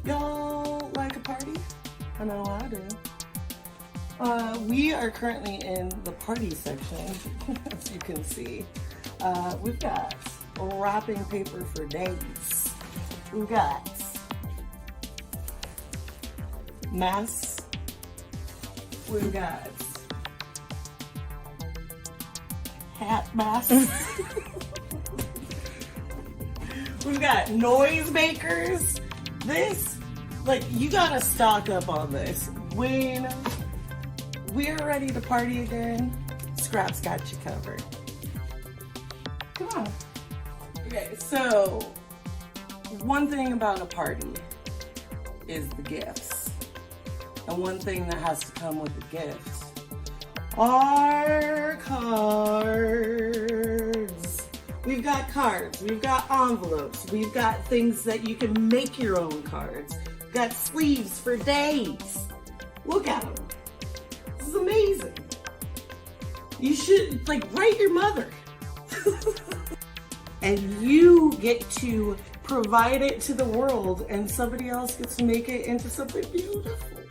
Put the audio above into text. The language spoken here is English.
Y'all like a party? I know I do. We are currently in the party section, as you can see. We've got wrapping paper for days. We've got masks. We've got hat masks. We've got noise makers. This, like, you gotta stock up on this. When we're ready to party again, Scrap's got you covered. Come on. Okay, so one thing about a party is the gifts. And one thing that has to come with the gifts are cards. We've got cards, we've got envelopes, we've got things that you can make your own cards. We've got sleeves for days. Look at them. This is amazing. You should, like, write your mother. And you get to provide it to the world, and somebody else gets to make it into something beautiful.